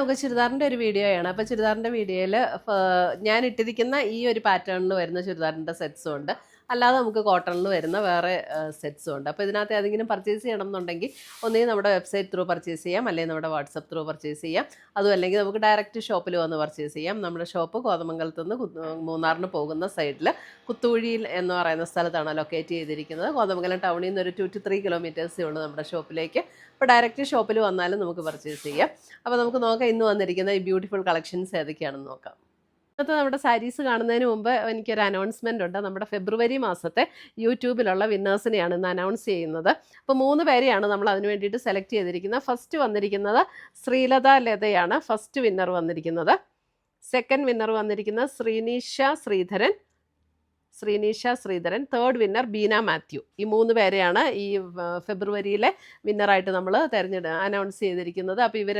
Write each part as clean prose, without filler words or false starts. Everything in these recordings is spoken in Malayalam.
നമുക്ക് ചുരിദാറിൻ്റെ ഒരു വീഡിയോയാണ്. അപ്പോൾ ചുരിദാറിൻ്റെ വീഡിയോയിൽ ഞാൻ ഇട്ടിരിക്കുന്ന ഈ ഒരു പാറ്റേണിൽ വരുന്ന ചുരിദാറിൻ്റെ സെറ്റ്സും ഉണ്ട്, അല്ലാതെ നമുക്ക് കോട്ടണിൽ വരുന്ന വേറെ സെറ്റ്സും ഉണ്ട്. അപ്പോൾ ഇതിനകത്ത് ഏതെങ്കിലും പർച്ചേസ് ചെയ്യണം എന്നുണ്ടെങ്കിൽ ഒന്നുകിൽ നമ്മുടെ വെബ്സൈറ്റ് ത്രൂ പർച്ചേസ് ചെയ്യാം, അല്ലെങ്കിൽ നമ്മുടെ വാട്സപ്പ് ത്രൂ പർച്ചേസ് ചെയ്യാം. അതും അല്ലെങ്കിൽ നമുക്ക് ഡയറക്റ്റ് ഷോപ്പിൽ വന്ന് പർച്ചേസ് ചെയ്യാം. നമ്മുടെ ഷോപ്പ് കോതമംഗലത്ത് നിന്ന് മൂന്നാറിന് പോകുന്ന സൈഡിൽ കുത്തുകുഴിയിൽ എന്ന് പറയുന്ന സ്ഥലത്താണ് ലൊക്കേറ്റ് ചെയ്തിരിക്കുന്നത്. കോതമംഗലം ടൗണിൽ നിന്ന് ഒരു 2 to 3 കിലോമീറ്റേഴ്സേ ഉള്ളൂ നമ്മുടെ ഷോപ്പിലേക്ക്. അപ്പോൾ ഡയറക്റ്റ് ഷോപ്പിൽ വന്നാലും നമുക്ക് പർച്ചേസ് ചെയ്യാം. അപ്പോൾ നമുക്ക് നോക്കാം ഇന്ന് വന്നിരിക്കുന്ന ഈ ബ്യൂട്ടിഫുൾ കളക്ഷൻസ് ഏതൊക്കെയാണെന്ന് നോക്കാം. ഇന്നത്തെ നമ്മുടെ സാരീസ് കാണുന്നതിന് മുമ്പ് എനിക്കൊരു അനൗൺസ്മെൻ്റ് ഉണ്ട്. നമ്മുടെ ഫെബ്രുവരി മാസത്തെ യൂട്യൂബിലുള്ള വിന്നേഴ്സിനെയാണ് ഇന്ന് അനൗൺസ് ചെയ്യുന്നത്. അപ്പോൾ 3 പേരെയാണ് നമ്മൾ അതിന് വേണ്ടിയിട്ട് സെലക്ട് ചെയ്തിരിക്കുന്നത്. ഫസ്റ്റ് വന്നിരിക്കുന്നത് ശ്രീലത ലതയാണ് ഫസ്റ്റ് വിന്നർ വന്നിരിക്കുന്നത്. സെക്കൻഡ് വിന്നർ വന്നിരിക്കുന്നത് ശ്രീനീഷ ശ്രീധരൻ. Third winner Beena Mathew. ഈ 3 പേരെയാണ് ഈ ഫെബ്രുവരിയിലെ വിന്നറായിട്ട് നമ്മൾ അനൗൺസ് ചെയ്തിരിക്കുന്നത്. അപ്പോൾ ഇവർ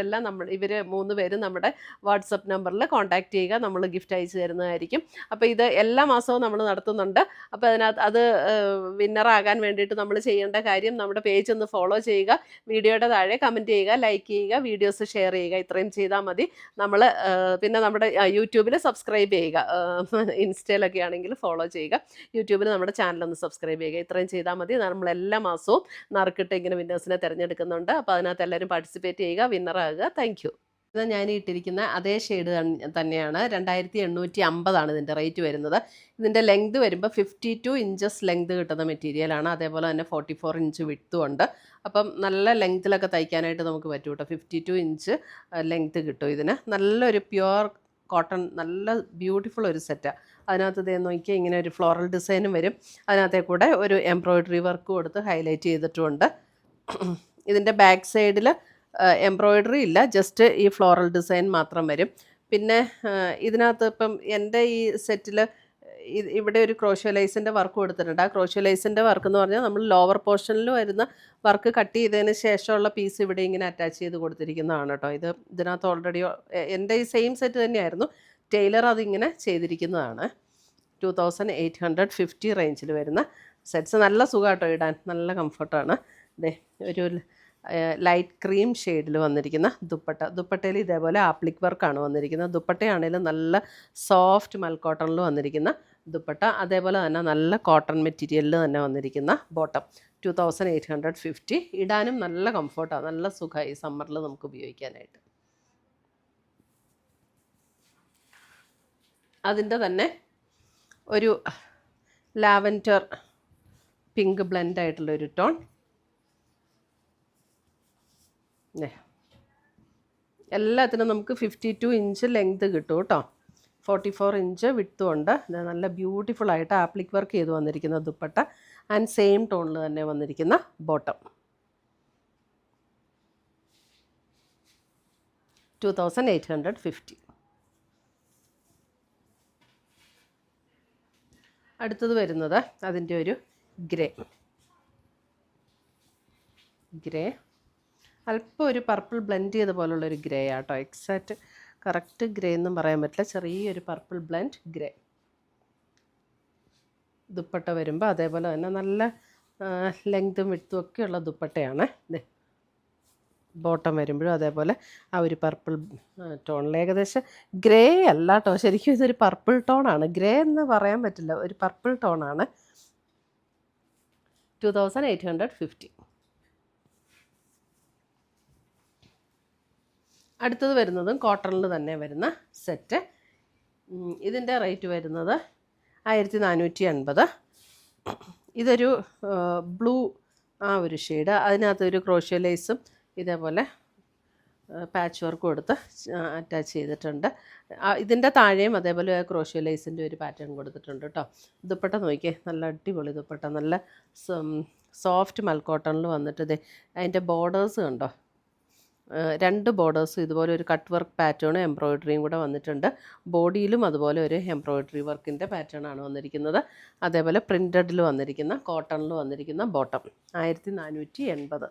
3 പേരും നമ്മുടെ വാട്സപ്പ് നമ്പറിൽ കോൺടാക്റ്റ് ചെയ്യുക, നമ്മൾ ഗിഫ്റ്റ് അയച്ചു തരുന്നതായിരിക്കും. അപ്പോൾ ഇത് എല്ലാ മാസവും നമ്മൾ നടത്തുന്നുണ്ട്. അപ്പോൾ അത് വിന്നറാകാൻ വേണ്ടിയിട്ട് നമ്മൾ ചെയ്യേണ്ട കാര്യം നമ്മുടെ പേജ് ഒന്ന് ഫോളോ ചെയ്യുക, വീഡിയോയുടെ താഴെ കമൻറ്റ് ചെയ്യുക, ലൈക്ക് ചെയ്യുക, വീഡിയോസ് ഷെയർ ചെയ്യുക. ഇത്രയും ചെയ്താൽ മതി. പിന്നെ നമ്മുടെ യൂട്യൂബിൽ സബ്സ്ക്രൈബ് ചെയ്യുക, ഇൻസ്റ്റയിലൊക്കെ ആണെങ്കിൽ ഫോളോ ചെയ്യുക, യൂട്യൂബിൽ നമ്മുടെ ചാനലൊന്ന് സബ്സ്ക്രൈബ് ചെയ്യുക. ഇത്രയും ചെയ്താൽ മതി. നമ്മൾ എല്ലാ മാസവും നറുക്കിട്ട് ഇങ്ങനെ വിന്നേഴ്സിനെ തിരഞ്ഞെടുക്കുന്നുണ്ട്. അപ്പോൾ അതിനകത്ത് എല്ലാവരും പാർട്ടിസിപ്പേറ്റ് ചെയ്യുക, വിന്നറാകുക. Thank you. ഇത് ഞാൻ ഇട്ടിരിക്കുന്ന അതേ ഷെയ്ഡ് തന്നെയാണ്. 2850 ഇതിൻ്റെ റേറ്റ് വരുന്നത്. ഇതിൻ്റെ ലെങ്ത് വരുമ്പോൾ 52 ഇഞ്ചസ് ലെങ്ത് കിട്ടുന്ന മെറ്റീരിയലാണ്. അതേപോലെ തന്നെ 44 ഇഞ്ച് വിഡ്ത്തും ഉണ്ട്. അപ്പം നല്ല ലെങ്ത്തിലൊക്കെ തയ്ക്കാനായിട്ട് നമുക്ക് പറ്റും കേട്ടോ. 52 ഇഞ്ച് ലെങ്ത്ത് കിട്ടും ഇതിന്. നല്ലൊരു പ്യുവർ കോട്ടൺ, നല്ല ബ്യൂട്ടിഫുൾ ഒരു സെറ്റാണ്. അതിനകത്ത് ഇതേ നോക്കിയാൽ ഇങ്ങനെ ഒരു ഫ്ലോറൽ ഡിസൈനും വരും. അതിനകത്തെ കൂടെ ഒരു എംബ്രോയ്ഡറി വർക്ക് കൊടുത്ത് ഹൈലൈറ്റ് ചെയ്തിട്ടുമുണ്ട്. ഇതിൻ്റെ ബാക്ക് സൈഡിൽ എംബ്രോയ്ഡറി ഇല്ല, ജസ്റ്റ് ഈ ഫ്ലോറൽ ഡിസൈൻ മാത്രം വരും. പിന്നെ ഇതിനകത്ത് ഇപ്പം എൻ്റെ ഈ സെറ്റിൽ ഇവിടെ ഒരു ക്രോഷ്യോ വർക്ക് കൊടുത്തിട്ടുണ്ട്. ആ ക്രോഷ്യോ വർക്ക് എന്ന് പറഞ്ഞാൽ നമ്മൾ ലോവർ പോർഷനിൽ വരുന്ന വർക്ക് കട്ട് ചെയ്തതിന് ശേഷമുള്ള പീസ് ഇവിടെ ഇങ്ങനെ അറ്റാച്ച് ചെയ്ത് കൊടുത്തിരിക്കുന്നതാണ് കേട്ടോ. ഇതിനകത്ത് ഓൾറെഡി എൻ്റെ ഈ സെയിം സെറ്റ് തന്നെയായിരുന്നു. ടൈലർ അതിങ്ങനെ ചെയ്തിരിക്കുന്നതാണ്. 2850 റേഞ്ചിൽ വരുന്ന സെറ്റ്സ്. നല്ല സുഖമാട്ടോ ഇടാൻ, നല്ല കംഫർട്ടാണ്. ഒരു ലൈറ്റ് ക്രീം ഷെയ്ഡിൽ വന്നിരിക്കുന്ന ദുപ്പട്ടയിൽ ഇതേപോലെ ആപ്ലിക് വർക്കാണ് വന്നിരിക്കുന്നത്. ദുപ്പട്ടയാണെങ്കിലും നല്ല സോഫ്റ്റ് മൽക്കോട്ടണിൽ വന്നിരിക്കുന്ന ദുപ്പട്ട. അതേപോലെ തന്നെ നല്ല കോട്ടൺ മെറ്റീരിയലിൽ തന്നെ വന്നിരിക്കുന്ന ബോട്ടം. 2850. ഇടാനും നല്ല കംഫർട്ടാണ്, നല്ല സുഖമായി സമ്മറിൽ നമുക്ക് ഉപയോഗിക്കാനായിട്ട്. അതിൻ്റെ തന്നെ ഒരു ലാവൻഡർ പിങ്ക് ബ്ലെൻഡായിട്ടുള്ളൊരു ടോൺ. എല്ലാത്തിനും നമുക്ക് 52 ഇഞ്ച് ലെങ്ത് കിട്ടും കേട്ടോ. 44 ഇഞ്ച് വിഡ്ത്തും ഉണ്ട്. നല്ല ബ്യൂട്ടിഫുള്ളായിട്ട് ആപ്ലിക് വർക്ക് ചെയ്ത് വന്നിരിക്കുന്ന ദുപ്പട്ട ആൻഡ് സെയിം ടോണിൽ തന്നെ വന്നിരിക്കുന്ന ബോട്ടം. 2850. അടുത്തത് വരുന്നത് അതിൻ്റെ ഒരു ഗ്രേ അല്പം ഒരു പർപ്പിൾ ബ്ലെൻഡ് ചെയ്ത പോലുള്ളൊരു ഗ്രേ ആട്ടോ. എക്സാക്റ്റ് കറക്റ്റ് ഗ്രേ എന്നും പറയാൻ പറ്റില്ല, ചെറിയൊരു പർപ്പിൾ ബ്ലെൻഡ് ഗ്രേ. ദുപ്പട്ട വരുമ്പോൾ അതേപോലെ തന്നെ നല്ല ലെങ്തും വിഡ്ത്തും ഒക്കെയുള്ള ദുപ്പട്ടയാണ്. ബോട്ടം വരുമ്പോഴും അതേപോലെ ആ ഒരു പർപ്പിൾ ടോണിൽ, ഏകദേശം ഗ്രേ അല്ല കേട്ടോ, ശരിക്കും ഇതൊരു പർപ്പിൾ ടോണാണ്. ഗ്രേ എന്ന് പറയാൻ പറ്റില്ല, ഒരു പർപ്പിൾ ടോണാണ്. 2850. അടുത്തത് വരുന്നതും കോട്ടണിൽ തന്നെ വരുന്ന സെറ്റ്. ഇതിൻ്റെ റേറ്റ് വരുന്നത് 1450. ഇതൊരു ബ്ലൂ ആ ഒരു ഷെയ്ഡ്. അതിനകത്തൊരു ക്രോഷ്യോ ലേസും ഇതേപോലെ പാച്ച് വർക്ക് കൊടുത്ത് അറ്റാച്ച് ചെയ്തിട്ടുണ്ട്. ഇതിൻ്റെ താഴെയും അതേപോലെ ക്രോഷ്യോ ലേസിൻ്റെ ഒരു പാറ്റേൺ കൊടുത്തിട്ടുണ്ട് കേട്ടോ. ദുപ്പട്ട നോക്കിയേ, നല്ല അടിപൊളി ദുപ്പട്ട, നല്ല സോഫ്റ്റ് മൽക്കോട്ടണിൽ വന്നിട്ട് അതിൻ്റെ ബോർഡേഴ്സ് കണ്ടോ. 2 ബോർഡേഴ്സും ഇതുപോലെ ഒരു കട്ട് വർക്ക് പാറ്റേണും എംബ്രോയ്ഡറിയും കൂടെ വന്നിട്ടുണ്ട്. ബോഡിയിലും അതുപോലെ ഒരു എംബ്രോയ്ഡറി വർക്കിൻ്റെ പാറ്റേൺ ആണ് വന്നിരിക്കുന്നത്. അതേപോലെ പ്രിൻറ്റഡിൽ വന്നിരിക്കുന്ന കോട്ടണിൽ വന്നിരിക്കുന്ന ബോട്ടം. 1480.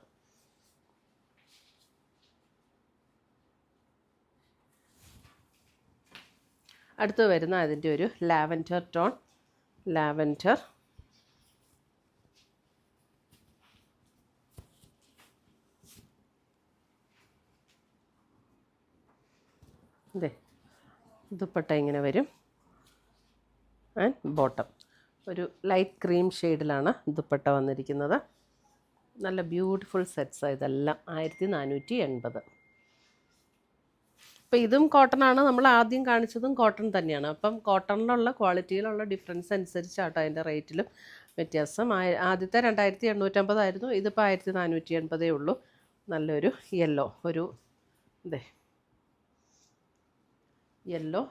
അടുത്ത് വരുന്ന അതിൻ്റെ ഒരു ലാവൻഡർ ടോൺ. ഇതേ ദുപ്പട്ട ഇങ്ങനെ വരും. ആൻഡ് ബോട്ടം ഒരു ലൈറ്റ് ക്രീം ഷെയ്ഡിലാണ് ദുപ്പട്ട വന്നിരിക്കുന്നത്. നല്ല ബ്യൂട്ടിഫുൾ സെറ്റ്സാണ് ഇതെല്ലാം. 1480. അപ്പോൾ ഇതും കോട്ടണാണ്. നമ്മൾ ആദ്യം കാണിച്ചതും കോട്ടൺ തന്നെയാണ്. അപ്പം കോട്ടണിലുള്ള ക്വാളിറ്റിയിലുള്ള ഡിഫറൻസ് അനുസരിച്ചാട്ടോ അതിൻ്റെ റേറ്റിലും വ്യത്യാസം. ആദ്യത്തെ 2850 ആയിരുന്നു, ഇതിപ്പോൾ 1480 ഉള്ളൂ. നല്ലൊരു യെല്ലോ, ഒരു ഇതേ യെല്ലോ,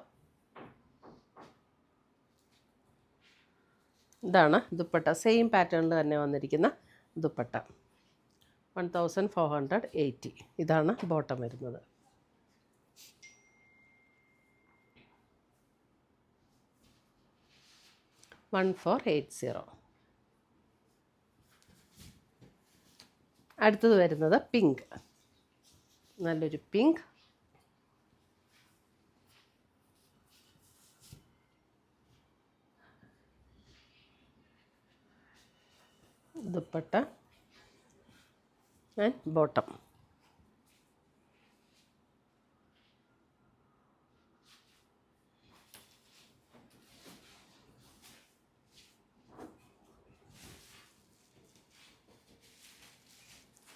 ഇതാണ് ദുപ്പട്ട. സെയിം പാറ്റേണിൽ തന്നെ വന്നിരിക്കുന്ന ദുപ്പട്ട. 1480. ഇതാണ് ബോട്ടം വരുന്നത്. $1480. അടുത്തത് വരുന്നത് പിങ്ക്. നല്ലൊരു പിങ്ക്. Dupatta and bottom.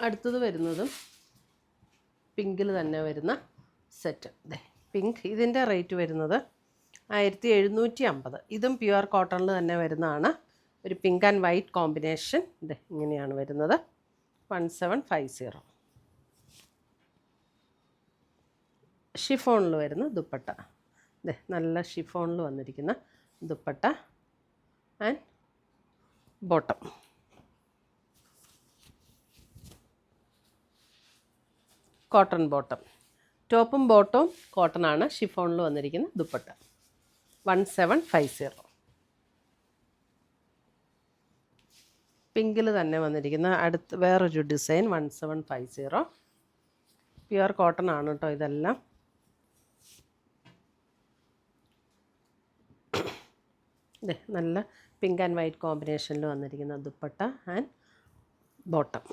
അടുത്തത് വരുന്നതും പിങ്കിൽ തന്നെ വരുന്ന സെറ്റ്. അതെ പിങ്ക്. ഇതിൻ്റെ റേറ്റ് വരുന്നത് 1750. ഇതും പ്യുവർ കോട്ടണിൽ തന്നെ വരുന്നതാണ്. ഒരു പിങ്ക് ആൻഡ് വൈറ്റ് കോമ്പിനേഷൻ. ഇത് ഇങ്ങനെയാണ് വരുന്നത്. 1750. ഷിഫോണിൽ വരുന്ന ദുപ്പട്ട. ഇതെ നല്ല ഷിഫോണിൽ വന്നിരിക്കുന്ന dupatta and bottom. Cotton bottom. ടോപ്പും ബോട്ടവും കോട്ടണാണ്. ഷിഫോണിൽ വന്നിരിക്കുന്ന ദുപ്പട്ട. 1750. പിങ്കിൽ തന്നെ വന്നിരിക്കുന്ന അടുത്ത് വേറൊരു ഡിസൈൻ. 1750. പ്യുവർ കോട്ടൺ ആണ് കേട്ടോ ഇതെല്ലാം. ഇതെ നല്ല പിങ്ക് ആൻഡ് വൈറ്റ് കോമ്പിനേഷനിൽ വന്നിരിക്കുന്ന ദുപ്പട്ട ആൻഡ് ബോട്ടം.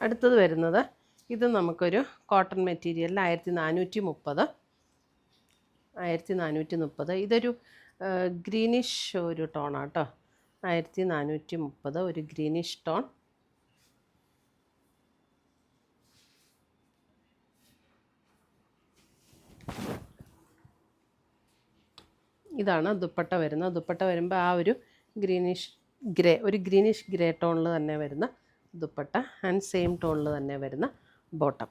അടുത്തത് വരുന്നത് ഇത് നമുക്കൊരു കോട്ടൺ മെറ്റീരിയലിൽ 1430. ഇതൊരു ഗ്രീനിഷ് ഒരു ടോണാണ് കേട്ടോ. 1430 ഒരു ഗ്രീനിഷ് ടോൺ. ഇതാണ് ദുപ്പട്ട വരുന്നത്. ദുപ്പട്ട വരുമ്പോൾ ആ ഒരു ഗ്രീനിഷ് ഗ്രേ ടോണിൽ തന്നെ വരുന്ന ദുപ്പട്ട ആൻഡ് സെയിം ടോണിൽ തന്നെ വരുന്ന ബോട്ടം.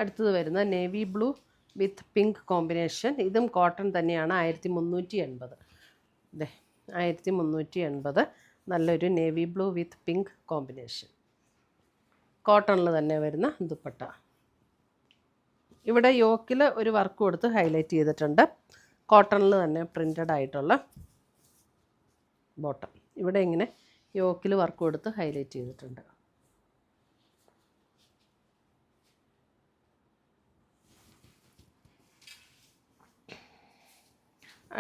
അടുത്തത് വരുന്ന navy blue with pink combination. ഇതും കോട്ടൺ തന്നെയാണ്. 1380. അതെ 1380. നല്ലൊരു navy blue with pink combination. കോട്ടണിൽ തന്നെ വരുന്ന ദുപ്പട്ട. ഇവിടെ യോക്കിൽ ഒരു വർക്ക് കൊടുത്ത് ഹൈലൈറ്റ് ചെയ്തിട്ടുണ്ട്. കോട്ടണിൽ തന്നെ പ്രിൻ്റഡ് ആയിട്ടുള്ള ബോട്ടം. ഇവിടെ ഇങ്ങനെ യോക്കിൽ വർക്ക് കൊടുത്ത് ഹൈലൈറ്റ് ചെയ്തിട്ടുണ്ട്.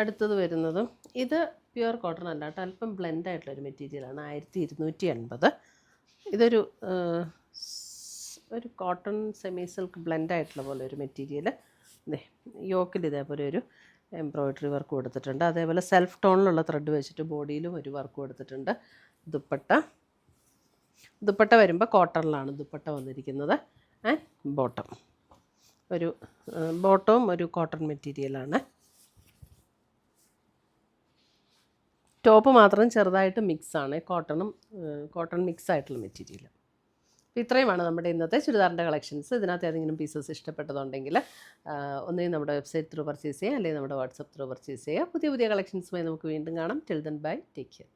അടുത്തത് വരുന്നതും ഇത് പ്യുവർ കോട്ടൺ അല്ല കേട്ടോ, അല്പം ബ്ലെൻഡ് ആയിട്ടുള്ളൊരു മെറ്റീരിയലാണ്. 1280. ഇതൊരു ഒരു കോട്ടൺ സെമി സിൽക്ക് ബ്ലെൻഡ് ആയിട്ടുള്ള പോലെ ഒരു മെറ്റീരിയൽ. യോക്കിൽ ഇതേപോലെ ഒരു എംബ്രോയ്ഡറി വർക്ക് കൊടുത്തിട്ടുണ്ട്. അതേപോലെ സെൽഫ് ടോണിലുള്ള ത്രെഡ് വെച്ചിട്ട് ബോഡിയിലും ഒരു വർക്ക് കൊടുത്തിട്ടുണ്ട്. ദുപ്പട്ട വരുമ്പോൾ കോട്ടണിലാണ് ദുപ്പട്ട വന്നിരിക്കുന്നത്. ആൻഡ് ബോട്ടം ഒരു ബോട്ടവും ഒരു കോട്ടൺ മെറ്റീരിയലാണ്. ടോപ്പ് മാത്രം ചെറുതായിട്ട് മിക്സാണ്. കോട്ടൺ മിക്സ് ആയിട്ടുള്ള മെറ്റീരിയൽ. ഇത്രയുമാണ് നമ്മുടെ ഇന്നത്തെ ചുരിദാറിൻ്റെ കളക്ഷൻസ്. ഇതിനകത്ത് ഏതെങ്കിലും പീസസ് ഇഷ്ടപ്പെട്ടതുണ്ടെങ്കിൽ ഒന്നുകിൽ നമ്മുടെ വെബ്സൈറ്റ് ത്രൂ പർച്ചേസ് ചെയ്യുക, അല്ലെങ്കിൽ നമ്മുടെ വാട്സപ്പ് ത്രൂ പർച്ചേസ് ചെയ്യുക. പുതിയ കളക്ഷൻസുമായി നമുക്ക് വീണ്ടും കാണാം. Till then bye, take care.